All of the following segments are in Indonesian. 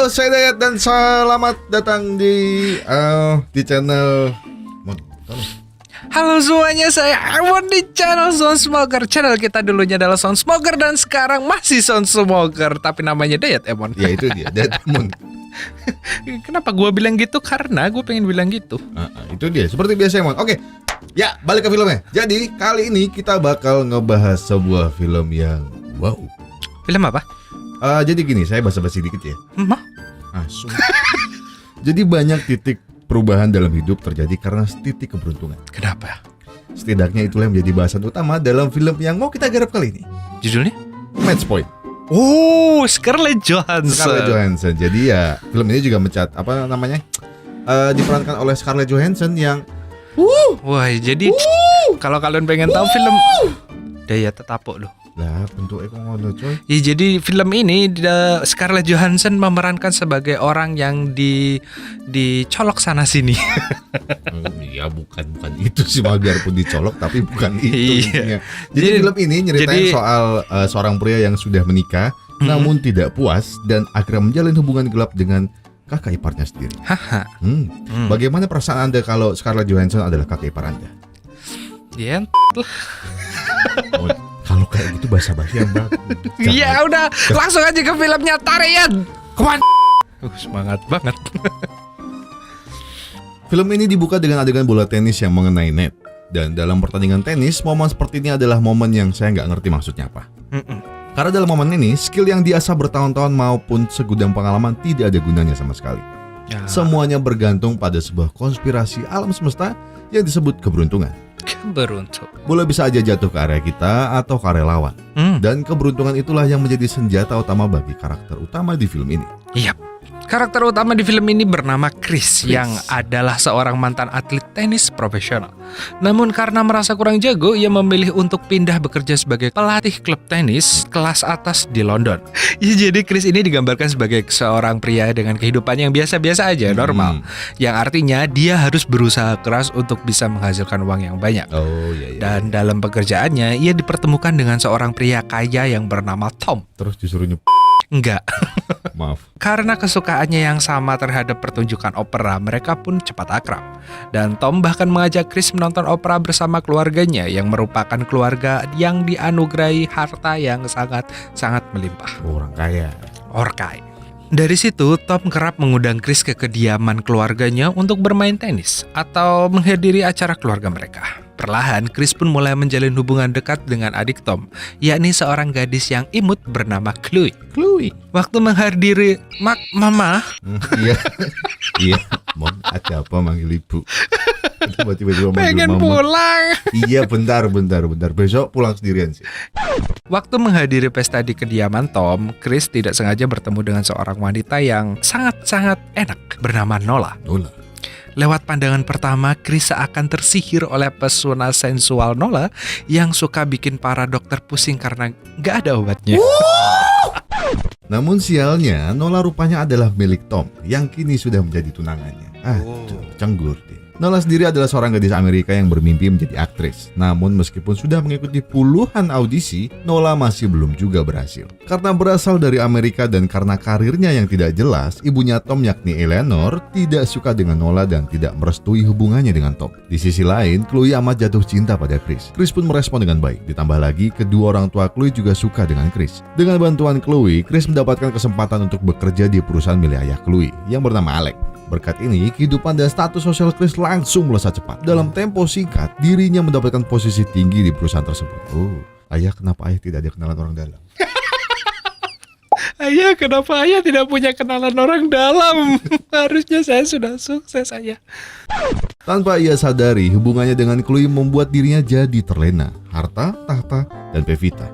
Halo, saya Dayat dan selamat datang di channel Halo semuanya, saya Emon di channel Sound Smoker. Channel kita dulunya adalah Sound Smoker dan sekarang masih Sound Smoker, tapi namanya Dayat Emon. Ya itu dia, Dayat Emon. Kenapa gue bilang gitu? Karena gue pengen bilang gitu. Itu dia, seperti biasa Emon. Oke, ya balik ke filmnya. Jadi kali ini kita bakal ngebahas sebuah film yang wow. Film apa? Jadi gini, saya basa-basi dikit ya. Sumpah. Jadi banyak titik perubahan dalam hidup terjadi karena titik keberuntungan. Kenapa? Setidaknya itulah yang menjadi bahasan utama dalam film yang mau kita garap kali ini. Judulnya? Match Point. Oh, Scarlett Johansson. Scarlett Johansson. Jadi ya film ini juga diperankan oleh Scarlett Johansson yang wah, jadi kalau kalian pengen tahu film Daya tetapuk loh. lah bentuknya kok ngono coy. Ya, jadi film ini Scarlett Johansson memerankan sebagai orang yang dicolok sana sini. Ya bukan itu sih, mal biarpun dicolok tapi bukan itu intinya. Jadi film ini nyeritain soal seorang pria yang sudah menikah namun tidak puas dan akhirnya menjalin hubungan gelap dengan kakak iparnya sendiri. Bagaimana perasaan Anda kalau Scarlett Johansson adalah kakak ipar Anda? Ya, kalau kayak gitu basa-basi yang bagus. ya udah, langsung aja ke filmnya, Tarian. Kemana? Semangat banget. Film ini dibuka dengan adegan bola tenis yang mengenai net. Dan dalam pertandingan tenis, momen seperti ini adalah momen yang saya nggak ngerti maksudnya apa. Karena dalam momen ini, skill yang diasah bertahun-tahun maupun segudang pengalaman tidak ada gunanya sama sekali. Semuanya bergantung pada sebuah konspirasi alam semesta yang disebut keberuntungan. Beruntung. Bola bisa aja jatuh ke area kita atau ke area lawan. Dan keberuntungan itulah yang menjadi senjata utama bagi karakter utama di film ini. Iya. Karakter utama di film ini bernama Chris, yang adalah seorang mantan atlet tenis profesional. Namun karena merasa kurang jago, ia memilih untuk pindah bekerja sebagai pelatih klub tenis kelas atas di London. Ya, jadi Chris ini digambarkan sebagai seorang pria dengan kehidupan yang biasa-biasa aja, normal. Yang artinya dia harus berusaha keras untuk bisa menghasilkan uang yang banyak. Dan dalam pekerjaannya, ia dipertemukan dengan seorang pria kaya yang bernama Tom. Terus disuruh Enggak. Maaf. Karena kesukaannya yang sama terhadap pertunjukan opera, mereka pun cepat akrab. Dan Tom bahkan mengajak Chris menonton opera bersama keluarganya yang merupakan keluarga yang dianugerahi harta yang sangat melimpah. Orang kaya. Orkai. Dari situ, Tom kerap mengundang Chris ke kediaman keluarganya untuk bermain tenis atau menghadiri acara keluarga mereka. Perlahan, Chris pun mulai menjalin hubungan dekat dengan adik Tom, yakni seorang gadis yang imut bernama Chloe. Waktu menghadiri Mama. Iya, Mon, ada apa manggil ibu? Tiba-tiba pengen mama. Pulang. Iya, bentar. Besok pulang sendirian sih. Waktu menghadiri pesta di kediaman Tom, Chris tidak sengaja bertemu dengan seorang wanita yang sangat enak bernama Nola. Lewat pandangan pertama, Chris seakan tersihir oleh pesona sensual Nola yang suka bikin para dokter pusing karena gak ada obatnya. Namun sialnya, Nola rupanya adalah milik Tom yang kini sudah menjadi tunangannya. Cenggur deh. Nola sendiri adalah seorang gadis Amerika yang bermimpi menjadi aktris. Namun meskipun sudah mengikuti puluhan audisi, Nola masih belum juga berhasil. Karena berasal dari Amerika dan karena karirnya yang tidak jelas, ibunya Tom yakni Eleanor tidak suka dengan Nola dan tidak merestui hubungannya dengan Tom. Di sisi lain, Chloe amat jatuh cinta pada Chris. Chris pun merespon dengan baik. Ditambah lagi, kedua orang tua Chloe juga suka dengan Chris. Dengan bantuan Chloe, Chris mendapatkan kesempatan untuk bekerja di perusahaan milik ayah Chloe yang bernama Alex. Berkat ini, kehidupan dan status sosial Chris langsung melesat cepat. Dalam tempo singkat, dirinya mendapatkan posisi tinggi di perusahaan tersebut. Ayah, kenapa ayah tidak ada kenalan orang dalam? Ayah, kenapa ayah tidak punya kenalan orang dalam? Harusnya saya sudah sukses, ayah. Tanpa ia sadari, hubungannya dengan Chloe membuat dirinya jadi terlena. Harta, tahta, dan Pevita.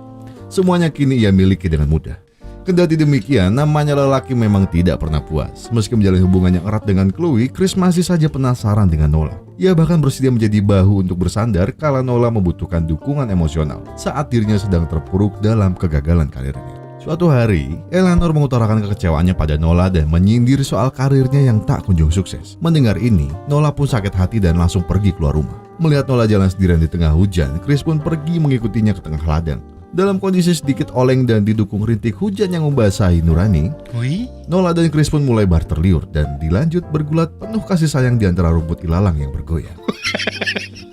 Semuanya kini ia miliki dengan mudah. Kendati demikian, namanya lelaki memang tidak pernah puas. Meski menjalin hubungan yang erat dengan Chloe, Chris masih saja penasaran dengan Nola. Ia bahkan bersedia menjadi bahu untuk bersandar kala Nola membutuhkan dukungan emosional saat dirinya sedang terpuruk dalam kegagalan karirnya. Suatu hari, Eleanor mengutarakan kekecewaannya pada Nola dan menyindir soal karirnya yang tak kunjung sukses. Mendengar ini, Nola pun sakit hati dan langsung pergi keluar rumah. Melihat Nola jalan sendirian di tengah hujan, Chris pun pergi mengikutinya ke tengah ladang. Dalam kondisi sedikit oleng dan didukung rintik hujan yang membasahi nurani, Nola dan Chris pun mulai barter liur dan dilanjut bergulat penuh kasih sayang di antara rumput ilalang yang bergoyang.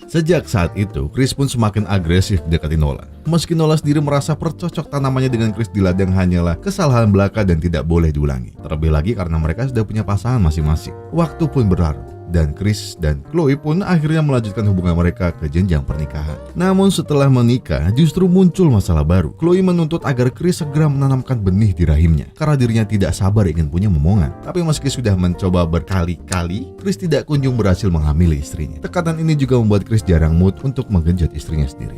Sejak saat itu, Chris pun semakin agresif mendekati Nola. Meski Nola sendiri merasa percocok tanamannya dengan Chris di ladang hanyalah kesalahan belaka dan tidak boleh diulangi. Terlebih lagi karena mereka sudah punya pasangan masing-masing. Waktu pun berlalu, dan Chris dan Chloe pun akhirnya melanjutkan hubungan mereka ke jenjang pernikahan. Namun setelah menikah, justru muncul masalah baru. Chloe menuntut agar Chris segera menanamkan benih di rahimnya, karena dirinya tidak sabar ingin punya momongan. Tapi meski sudah mencoba berkali-kali, Chris tidak kunjung berhasil menghamili istrinya. Tekanan ini juga membuat Chris jarang mood untuk menggenjot istrinya sendiri.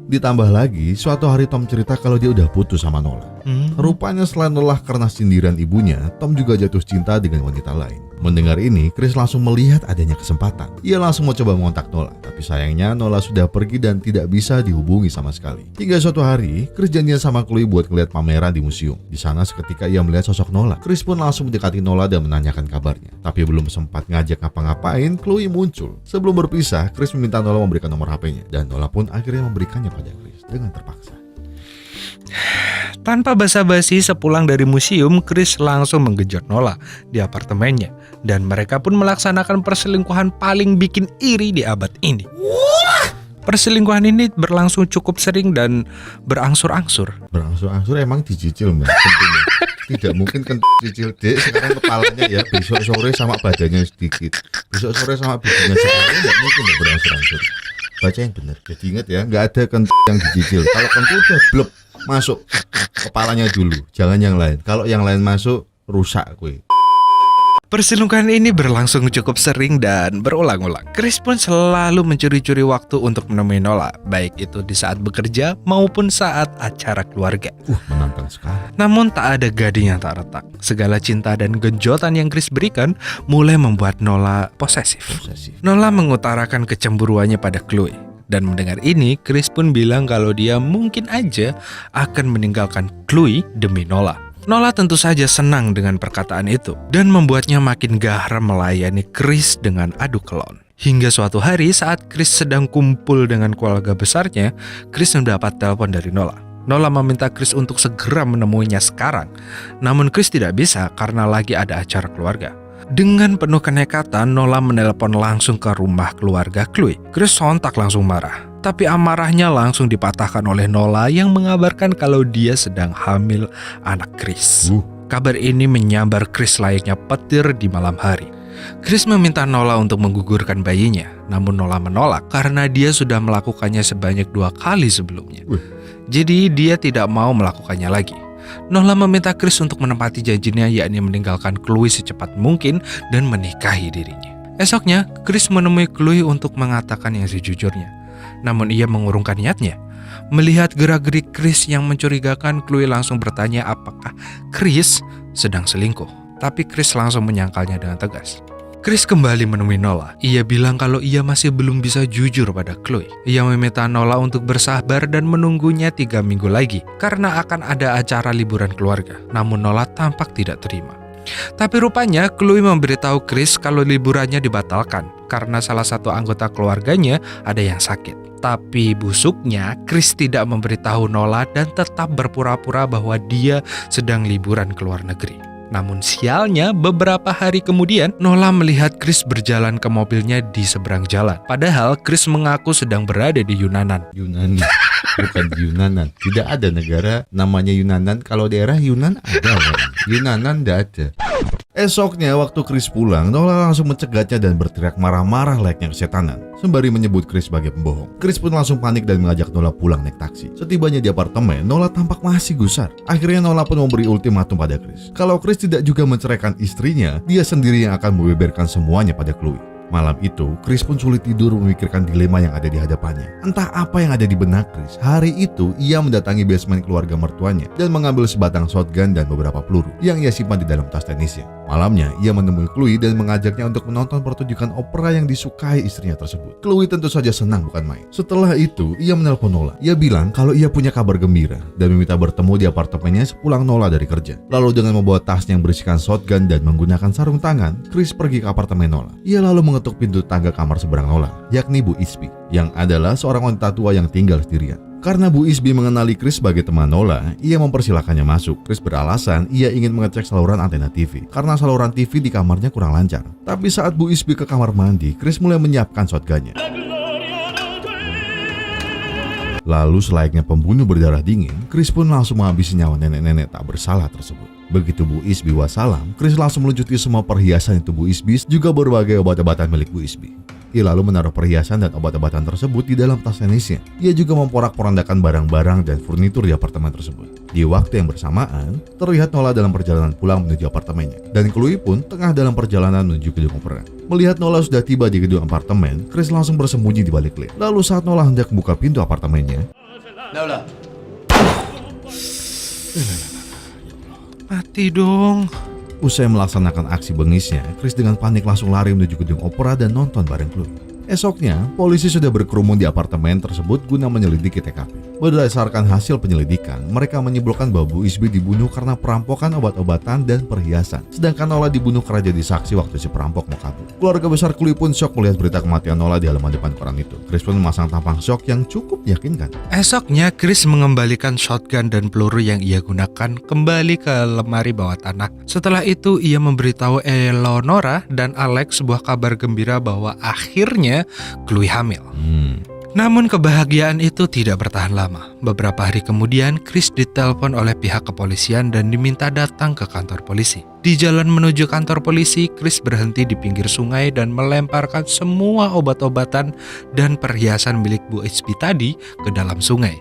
Ditambah lagi, suatu hari Tom cerita kalau dia udah putus sama Nola. Rupanya selain lelah karena sindiran ibunya, Tom juga jatuh cinta dengan wanita lain. Mendengar ini, Chris langsung melihat adanya kesempatan. Ia langsung mau coba mengontak Nola, tapi sayangnya Nola sudah pergi dan tidak bisa dihubungi sama sekali. Hingga suatu hari, Chris janjian sama Chloe buat ngeliat pameran di museum. Di sana seketika ia melihat sosok Nola. Chris pun langsung mendekati Nola dan menanyakan kabarnya. Tapi belum sempat ngajak ngapa-ngapain, Chloe muncul. Sebelum berpisah, Chris meminta Nola memberikan nomor HP-nya, dan Nola pun akhirnya memberikannya pada Chris dengan terpaksa. Tanpa basa-basi, sepulang dari museum, Chris langsung menggenjot Nola di apartemennya. Dan mereka pun melaksanakan perselingkuhan paling bikin iri di abad ini. Perselingkuhan ini berlangsung cukup sering dan berangsur-angsur. Berangsur-angsur emang dicicil, Mbak. Tentunya. Tidak mungkin kan cicil dek sekarang kepalanya ya, besok sore sama badannya sedikit. Besok sore sama badannya sekarang nggak mungkin berangsur-angsur. Baca yang benar. Jadi ingat ya, nggak ada kentut yang dicicil. Kalau kentut udah blok masuk kepalanya dulu, jangan yang lain. Kalau yang lain masuk rusak kue. Perselingkuhan ini berlangsung cukup sering dan berulang-ulang. Chris pun selalu mencuri-curi waktu untuk menemui Nola, baik itu di saat bekerja maupun saat acara keluarga. Menantang sekali. Namun tak ada gading yang tak retak. Segala cinta dan genjotan yang Chris berikan mulai membuat Nola posesif. Nola mengutarakan kecemburuannya pada Chloe. Dan mendengar ini, Chris pun bilang kalau dia mungkin aja akan meninggalkan Chloe demi Nola. Nola tentu saja senang dengan perkataan itu dan membuatnya makin garam melayani Chris dengan adu kelon. Hingga suatu hari saat Chris sedang kumpul dengan keluarga besarnya, Chris mendapat telepon dari Nola. Nola meminta Chris untuk segera menemuinya sekarang. Namun Chris tidak bisa karena lagi ada acara keluarga. Dengan penuh kenekatan, Nola menelpon langsung ke rumah keluarga Chloe. Chris sontak langsung marah. Tapi amarahnya langsung dipatahkan oleh Nola yang mengabarkan kalau dia sedang hamil anak Chris. Kabar ini menyambar Chris layaknya petir di malam hari. Chris meminta Nola untuk menggugurkan bayinya, namun Nola menolak karena dia sudah melakukannya sebanyak 2 kali sebelumnya. Jadi dia tidak mau melakukannya lagi. Nola meminta Chris untuk menepati janjinya, yakni meninggalkan Chloe secepat mungkin dan menikahi dirinya. Esoknya, Chris menemui Chloe untuk mengatakan yang sejujurnya. Namun ia mengurungkan niatnya. Melihat gerak-gerik Chris yang mencurigakan, Chloe langsung bertanya apakah Chris sedang selingkuh. Tapi Chris langsung menyangkalnya dengan tegas. Chris kembali menemui Nola. Ia bilang kalau ia masih belum bisa jujur pada Chloe. Ia meminta Nola untuk bersabar dan menunggunya 3 minggu lagi karena akan ada acara liburan keluarga. Namun Nola tampak tidak terima. Tapi rupanya Chloe memberitahu Chris kalau liburannya dibatalkan karena salah satu anggota keluarganya ada yang sakit. Tapi busuknya, Chris tidak memberitahu Nola dan tetap berpura-pura bahwa dia sedang liburan ke luar negeri. Namun sialnya, beberapa hari kemudian Nola melihat Chris berjalan ke mobilnya di seberang jalan. Padahal Chris mengaku sedang berada di Yunanan. Yunani, bukan Yunanan. Tidak ada negara namanya Yunanan. Kalau daerah Yunan ada, Yunanan tidak ada. Esoknya waktu Chris pulang, Nola langsung mencegatnya dan berteriak marah-marah layaknya kesetanan, sembari menyebut Chris sebagai pembohong. Chris pun langsung panik dan mengajak Nola pulang naik taksi. Setibanya di apartemen, Nola tampak masih gusar. Akhirnya Nola pun memberi ultimatum pada Chris. Kalau Chris tidak juga menceraikan istrinya, dia sendiri yang akan membeberkan semuanya pada Chloe. Malam itu, Chris pun sulit tidur memikirkan dilema yang ada di hadapannya. Entah apa yang ada di benak Chris. Hari itu, ia mendatangi basement keluarga mertuanya dan mengambil sebatang shotgun dan beberapa peluru yang ia simpan di dalam tas tenisnya. Malamnya, ia menemui Chloe dan mengajaknya untuk menonton pertunjukan opera yang disukai istrinya tersebut. Chloe tentu saja senang bukan main. Setelah itu, ia menelpon Nola. Ia bilang kalau ia punya kabar gembira dan meminta bertemu di apartemennya sepulang Nola dari kerja. Lalu dengan membawa tasnya yang berisikan shotgun dan menggunakan sarung tangan, Chris pergi ke apartemen Nola. Ia lalu mengetuk pintu tangga kamar seberang Nola, yakni Bu Ispi, yang adalah seorang wanita tua yang tinggal sendirian. Karena Bu Isby mengenali Chris sebagai teman Nola, ia mempersilahkannya masuk. Chris beralasan ia ingin mengecek saluran antena TV karena saluran TV di kamarnya kurang lancar. Tapi saat Bu Isby ke kamar mandi, Chris mulai menyiapkan shotgunnya. Lalu selayaknya pembunuh berdarah dingin, Chris pun langsung menghabisi nyawa nenek-nenek tak bersalah tersebut. Begitu Bu Isby wassalam, Chris langsung melucuti semua perhiasan itu Bu Isby, juga berbagai obat-obatan milik Bu Isby. Ia lalu menaruh perhiasan dan obat-obatan tersebut di dalam tas tenisnya. Ia juga memporak-porandakan barang-barang dan furnitur di apartemen tersebut. Di waktu yang bersamaan, terlihat Nola dalam perjalanan pulang menuju apartemennya. Dan Chloe pun tengah dalam perjalanan menuju gedung opera. Melihat Nola sudah tiba di gedung apartemen, Chris langsung bersembunyi di balik lift. Lalu saat Nola hendak membuka pintu apartemennya, Nola. Mati dong. usai melaksanakan aksi bengisnya, Chris dengan panik langsung lari menuju gedung opera dan nonton bareng Chloe. Esoknya, polisi sudah berkerumun di apartemen tersebut guna menyelidiki TKP. Berdasarkan hasil penyelidikan, mereka menyimpulkan bahwa Bu Isby dibunuh karena perampokan obat-obatan dan perhiasan. Sedangkan Nola dibunuh karena jadi saksi waktu si perampok mau kabur. Keluarga besar Chloe pun syok melihat berita kematian Nola di halaman depan koran itu. Chris pun memasang tampang syok yang cukup meyakinkan. Esoknya Chris mengembalikan shotgun dan peluru yang ia gunakan kembali ke lemari bawah tanah. Setelah itu ia memberitahu Eleonora dan Alex sebuah kabar gembira bahwa akhirnya Chloe hamil. Namun kebahagiaan itu tidak bertahan lama. Beberapa hari kemudian Chris ditelepon oleh pihak kepolisian dan diminta datang ke kantor polisi. Di jalan menuju kantor polisi, Chris berhenti di pinggir sungai dan melemparkan semua obat-obatan dan perhiasan milik Bu Isby tadi ke dalam sungai.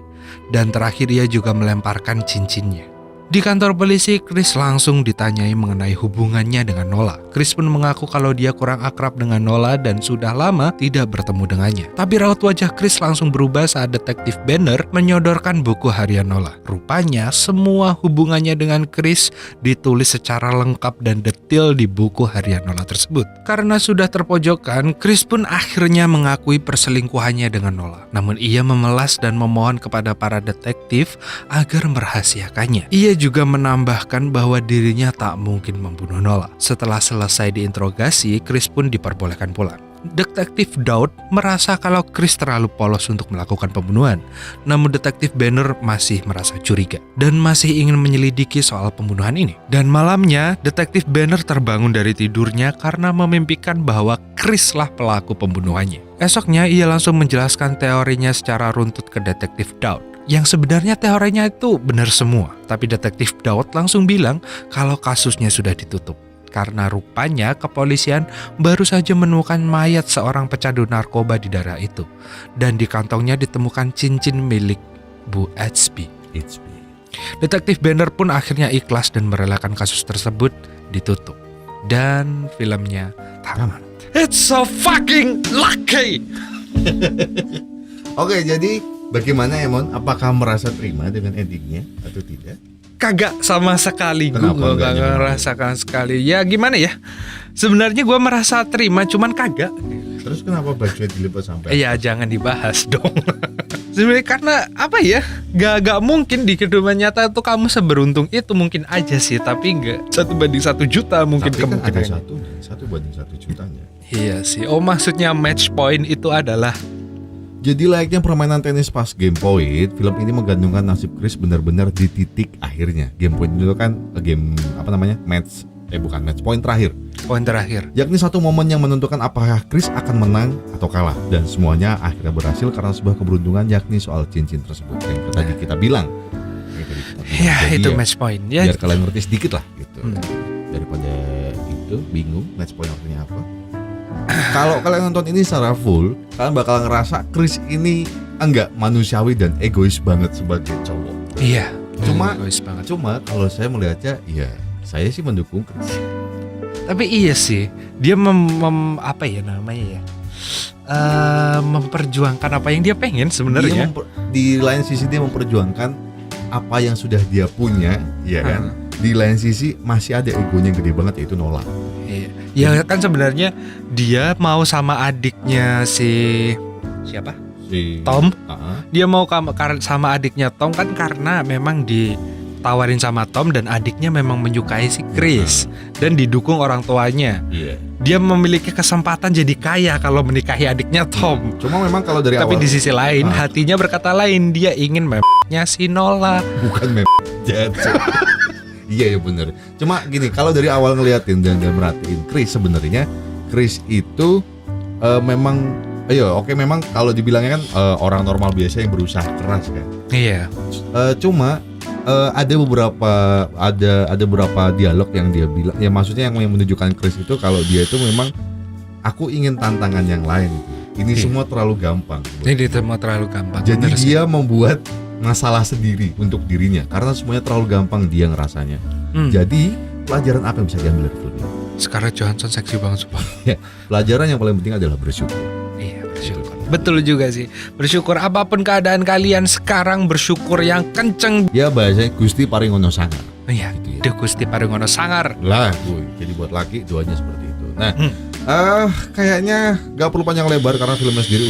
Dan terakhir ia juga melemparkan cincinnya. Di kantor polisi, Chris langsung ditanyai mengenai hubungannya dengan Nola. Chris pun mengaku kalau dia kurang akrab dengan Nola dan sudah lama tidak bertemu dengannya. Tapi raut wajah Chris langsung berubah saat detektif Banner menyodorkan buku harian Nola. Rupanya semua hubungannya dengan Chris ditulis secara lengkap dan detail di buku harian Nola tersebut. Karena sudah terpojokkan, Chris pun akhirnya mengakui perselingkuhannya dengan Nola. Namun ia memelas dan memohon kepada para detektif agar merahasiakannya. Ia juga menambahkan bahwa dirinya tak mungkin membunuh Nola. Setelah selesai diinterogasi, Chris pun diperbolehkan pulang. Detektif Daud merasa kalau Chris terlalu polos untuk melakukan pembunuhan. Namun detektif Banner masih merasa curiga dan masih ingin menyelidiki soal pembunuhan ini. Dan malamnya, detektif Banner terbangun dari tidurnya karena memimpikan bahwa Chris lah pelaku pembunuhannya. Esoknya ia langsung menjelaskan teorinya secara runtut ke detektif Daud. Yang sebenarnya teorinya itu benar semua, tapi detektif Daud langsung bilang kalau kasusnya sudah ditutup. Karena rupanya kepolisian baru saja menemukan mayat seorang pecandu narkoba di daerah itu. Dan di kantongnya ditemukan cincin milik Bu Isby. Detektif Banner pun akhirnya ikhlas dan merelakan kasus tersebut ditutup. Dan filmnya tamat. It's so fucking lucky! Oke, jadi bagaimana Emon? Apakah merasa terima dengan endingnya atau tidak? Kagak sama sekali. Gue Kenapa gak enggaknya? ngerasakan sekali. Ya gimana ya, sebenarnya gue merasa terima cuman kagak. Terus kenapa bajunya dilipat sampai? Iya jangan dibahas dong. Sebenarnya karena apa ya, gak mungkin di kehidupan nyata tuh kamu seberuntung itu. Mungkin aja sih, tapi gak 1 banding 1 juta mungkin Tapi kan ada kemungkinan. 1 banding 1 jutanya. Iya sih. Oh maksudnya match point itu adalah Jadi layaknya permainan tenis pas game point, film ini menggantungkan nasib Chris benar-benar di titik akhirnya. Game point itu kan game match point terakhir. poin terakhir. Yakni satu momen yang menentukan apakah Chris akan menang atau kalah. Dan semuanya akhirnya berhasil karena sebuah keberuntungan, yakni soal cincin tersebut yang tadi kita bilang. Ya Jadi itu ya, match point ya. biar kalian ngerti sedikit lah gitu. Hmm. Daripada itu bingung match point artinya apa. Kalau kalian nonton ini secara full, kalian bakal ngerasa Chris ini enggak manusiawi dan egois banget sebagai cowok. Iya. Cuma- egois banget. Cuma kalau saya melihatnya, ya saya sih mendukung Chris. Tapi iya sih, dia apa ya namanya ya? Memperjuangkan apa yang dia pengen sebenarnya. Di lain sisi dia memperjuangkan apa yang sudah dia punya, ya kan? Di lain sisi masih ada egonya yang gede banget, yaitu Nola. Iya. Ya kan sebenarnya dia mau sama adiknya si siapa? Si Tom. Ah, Dia mau sama adiknya Tom kan karena memang di ditawarin sama Tom dan adiknya memang menyukai si Chris dan didukung orang tuanya. Iya. Dia memiliki kesempatan jadi kaya kalau menikahi adiknya Tom. Cuma memang kalau dari Tapi awal di sisi lain hatinya berkata lain. Dia ingin memnya si Nola. bukan jatuh. Iya ya bener. Cuma gini, kalau dari awal ngeliatin dan merhatiin Chris, sebenarnya Chris itu memang memang kalau dibilangnya kan orang normal biasa yang berusaha keras kan. Iya. Cuma ada beberapa dialog yang dia bilang, ya maksudnya yang menunjukkan Chris itu kalau dia itu memang aku ingin tantangan yang lain. Ini semua terlalu gampang. Ini semua terlalu gampang. Jadi Bener sih. dia membuat masalah sendiri untuk dirinya karena semuanya terlalu gampang dia ngerasanya. Jadi pelajaran apa yang bisa diambil dari film ini? Scarlett Johansson seksi banget sumpah. Ya, pelajaran yang paling penting adalah bersyukur. Iya, bersyukur. Betul juga sih. Bersyukur apapun keadaan kalian sekarang, bersyukur yang kenceng. Ya bahasanya Gusti Paringono Sangar. Iya, Gitu ya. Duh Gusti Paringono Sangar. Lah, jadi buat laki doanya seperti itu. Nah, kayaknya gak perlu panjang lebar karena filmnya sendiri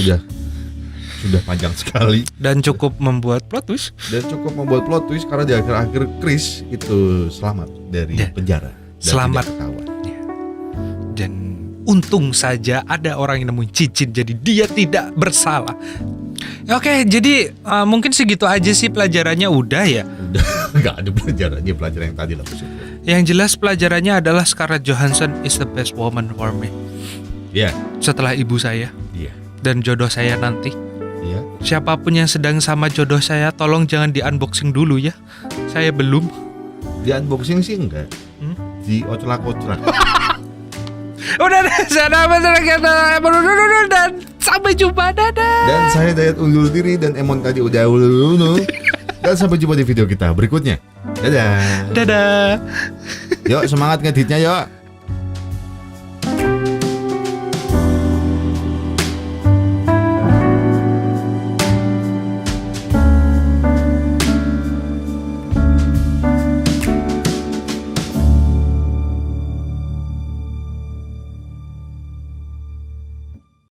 sudah panjang sekali Dan cukup membuat plot twist. dan cukup membuat plot twist karena di akhir-akhir Chris itu selamat dari penjara dan Selamat. tidak ketahuan. Dan untung saja ada orang yang nemuin cincin, jadi dia tidak bersalah. Oke, jadi mungkin segitu aja sih pelajarannya udah ya. Udah nggak ada pelajaran yang tadi lah bersyukur. Yang jelas pelajarannya adalah Scarlett Johansson is the best woman for me. Iya, Setelah ibu saya iya, dan jodoh saya nanti. iya. Siapapun yang sedang sama jodoh saya, tolong jangan di unboxing dulu ya. Saya belum. Di unboxing sih enggak. Di oclak-oclak. Udah deh, sana dan sampai jumpa, dadah. Dan saya Dayat undur diri dan Emon tadi udah dan sampai jumpa di video kita berikutnya. Dadah. Dadah. Yuk semangat ngeditnya yuk.